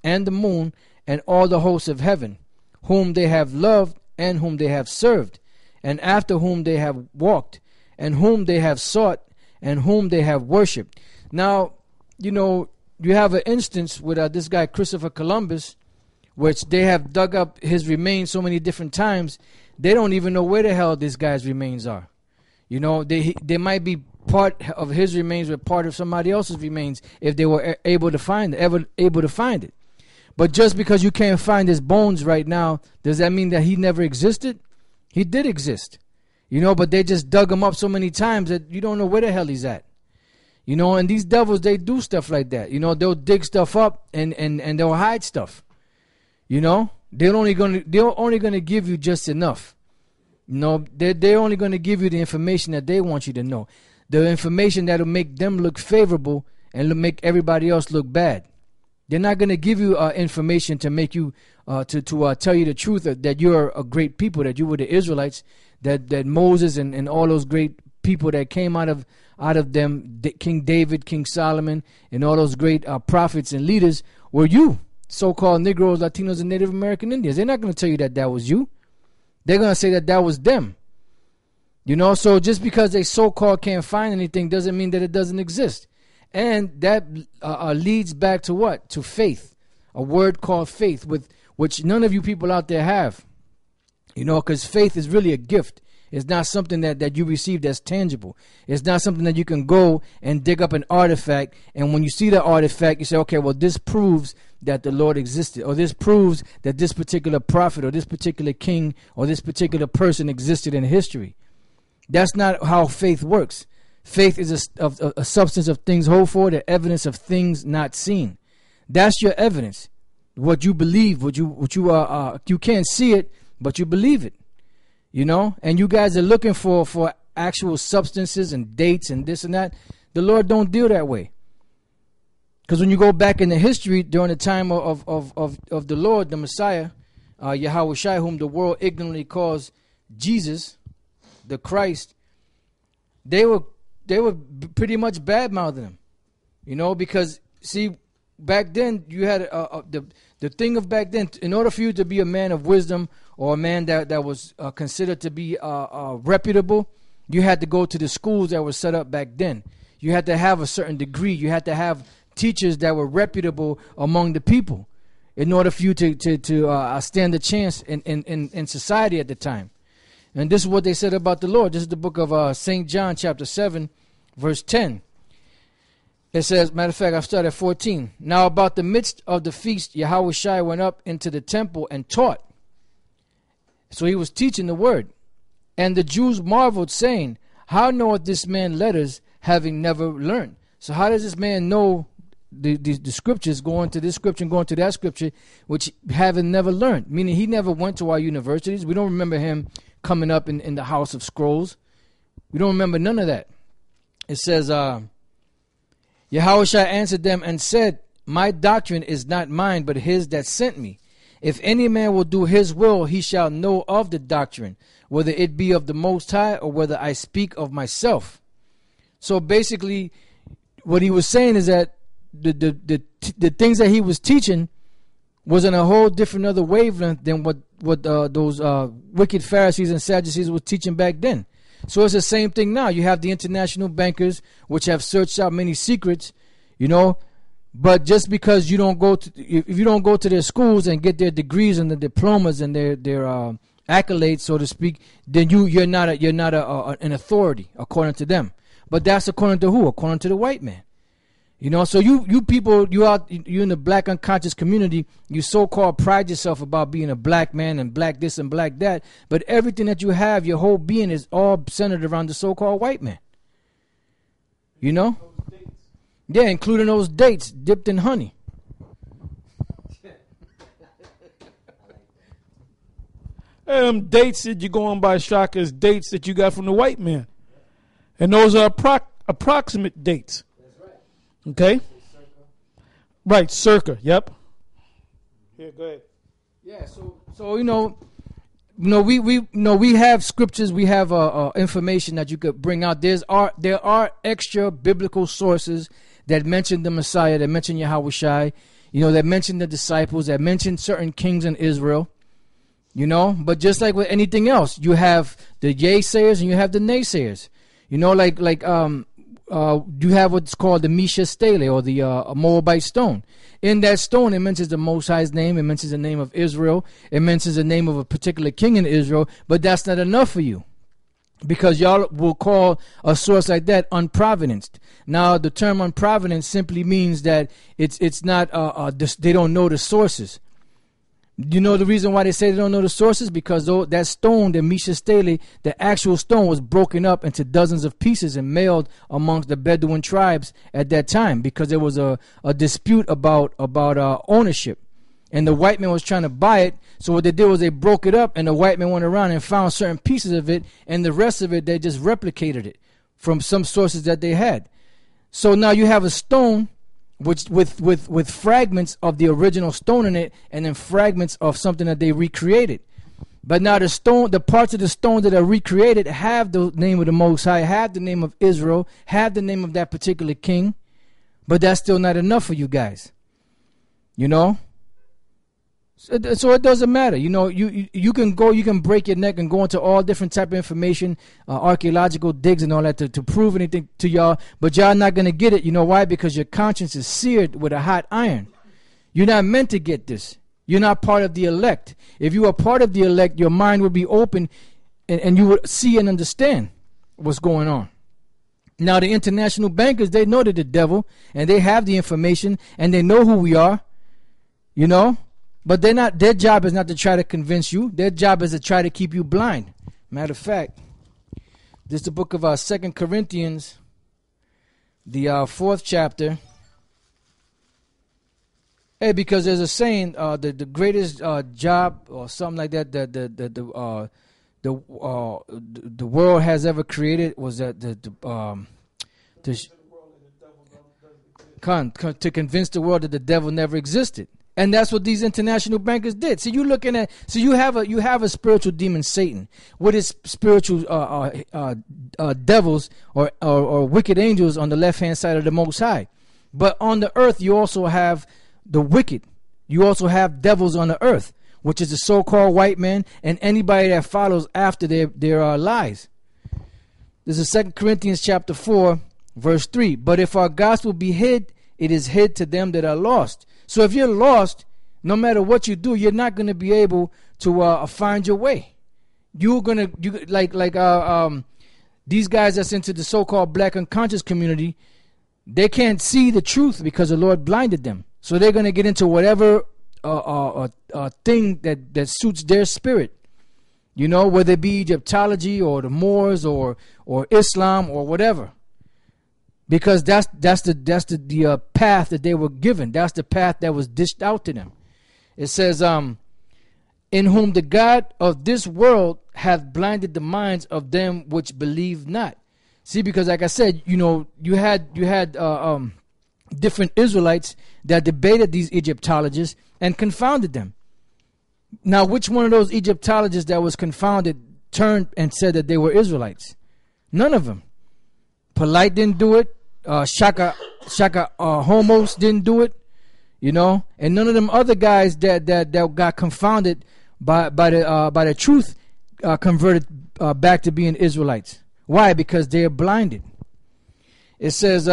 and the moon, and all the hosts of heaven, whom they have loved, and whom they have served, and after whom they have walked, and whom they have sought, and whom they have worshipped. Now, you have an instance with this guy Christopher Columbus, which they have dug up his remains so many different times, they don't even know where the hell this guy's remains are. They might be part of his remains or part of somebody else's remains if they were able to find it. But just because you can't find his bones right now, does that mean that he never existed? He did exist. But they just dug him up so many times that you don't know where the hell he's at. And these devils, they do stuff like that. They'll dig stuff up and they'll hide stuff. They're only gonna give you just enough. They're only gonna give you the information that they want you to know. The information that'll make them look favorable and make everybody else look bad. They're not gonna give you information to make you to tell you the truth that you're a great people, that you were the Israelites, that Moses and all those great people that came out of them, King David, King Solomon, and all those great prophets and leaders were you, so-called Negroes, Latinos, and Native American Indians. They're not going to tell you that was you. They're going to say that was them. So just because they so-called can't find anything doesn't mean that it doesn't exist. And that leads back to what? To faith, a word called faith, which none of you people out there have. Because faith is really a gift. It's not something that you receive that's tangible. It's not something that you can go and dig up an artifact, and when you see the artifact, you say, okay, well, this proves that the Lord existed, or this proves that this particular prophet or this particular king or this particular person existed in history. That's not how faith works. Faith is a substance of things hoped for, the evidence of things not seen. That's your evidence. What you believe, you can't see it, but you believe it. And you guys are looking for actual substances and dates and this and that. The Lord don't deal that way. Because when you go back in the history during the time of the Lord, the Messiah, Yahweh Shai, whom the world ignorantly calls Jesus, the Christ, they were pretty much bad-mouthing him. Because see, back then you had the thing of back then. In order for you to be a man of wisdom or a man that was considered to be reputable, you had to go to the schools that were set up back then. You had to have a certain degree. You had to have teachers that were reputable among the people in order for you to stand a chance in society at the time. And this is what they said about the Lord. This is the book of St. John chapter 7, verse 10. It says, matter of fact, I'll start at 14. Now about the midst of the feast, Yahweh Shai went up into the temple and taught. So he was teaching the word. And the Jews marveled, saying, how knoweth this man letters, having never learned? So how does this man know the scriptures, going to this scripture and going to that scripture, which having never learned? Meaning he never went to our universities. We don't remember him coming up in the house of scrolls. We don't remember none of that. It says, Yahushua answered them and said, my doctrine is not mine, but his that sent me. If any man will do his will, he shall know of the doctrine, whether it be of the Most High or whether I speak of myself. So basically, what he was saying is that the things that he was teaching was in a whole different other wavelength than what those wicked Pharisees and Sadducees were teaching back then. So it's the same thing now. You have the international bankers, which have searched out many secrets, but just because you don't go to, if you don't go to their schools and get their degrees and the diplomas and their accolades, so to speak, then you're not an authority according to them. But that's according to who? According to the white man. So you people, you in the black unconscious community, you so-called pride yourself about being a black man and black this and black that, but everything that you have, your whole being is all centered around the so-called white man. Yeah, including those dates dipped in honey. Dates that you're going by, Shaka, is dates that you got from the white man. And those are approximate dates. Okay. Right, circa. Yep. Here, go ahead. Yeah. So we have scriptures, we have information that you could bring out. There are extra biblical sources that mention the Messiah, that mention Yahweh Shai. That mention the disciples, that mention certain kings in Israel. But just like with anything else, you have the yay-sayers and you have the naysayers. You have what's called the Mesha Stele, or the Moabite stone. In that stone, it mentions the Most High's name. It mentions the name of Israel. It mentions the name of a particular king in Israel. But that's not enough for you, because y'all will call a source like that unprovidenced. Now, the term unprovidenced simply means that it's not. They don't know the sources. You know the reason why they say they don't know the sources? Because that stone, the Mesha Stele, the actual stone was broken up into dozens of pieces and mailed amongst the Bedouin tribes at that time, because there was a dispute about ownership. And the white man was trying to buy it. So what they did was they broke it up, and the white man went around and found certain pieces of it, and the rest of it, they just replicated it from some sources that they had. So now you have a stone which with fragments of the original stone in it, and then fragments of something that they recreated. But now the parts of the stone that are recreated have the name of the Most High, have the name of Israel, have the name of that particular king. But that's still not enough for you guys. So it doesn't matter. You can break your neck and go into all different type of information, archaeological digs and all that to prove anything to y'all, but y'all not going to get it. You know why? Because your conscience is seared with a hot iron. You're not meant to get this. You're not part of the elect. If you are part of the elect, your mind would be open and you would see and understand what's going on. Now, the international bankers, they know that the devil, and they have the information, and they know who we are, But their job is not to try to convince you. Their job is to try to keep you blind. Matter of fact, this is the book of 2 Corinthians, the 4th chapter. Hey, because there's a saying, the greatest job or something like that the world has ever created was that to convince the world that the devil never existed. And that's what these international bankers did. So you have a spiritual demon, Satan, with his spiritual devils or wicked angels on the left hand side of the Most High. But on the earth, you also have the wicked. You also have devils on the earth, which is the so-called white man and anybody that follows after their lies. This is 2 Corinthians chapter 4, verse 3. But if our gospel be hid, it is hid to them that are lost. So if you're lost, no matter what you do, you're not going to be able to find your way. These guys that's into the so-called black unconscious community, they can't see the truth because the Lord blinded them. So they're going to get into whatever thing that suits their spirit. Whether it be Egyptology or the Moors or Islam or whatever. Because that's the path that they were given. That's the path that was dished out to them. It says, in whom the God of this world hath blinded the minds of them which believe not. See, because like I said, you had different Israelites that debated these Egyptologists and confounded them. Now, which one of those Egyptologists that was confounded turned and said that they were Israelites? None of them. Polite didn't do it. Shaka Homos didn't do it, and none of them other guys that got confounded by the truth converted back to being Israelites. Why? Because they're blinded. It says,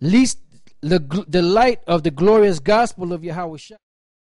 least the light of the glorious gospel of Yahweh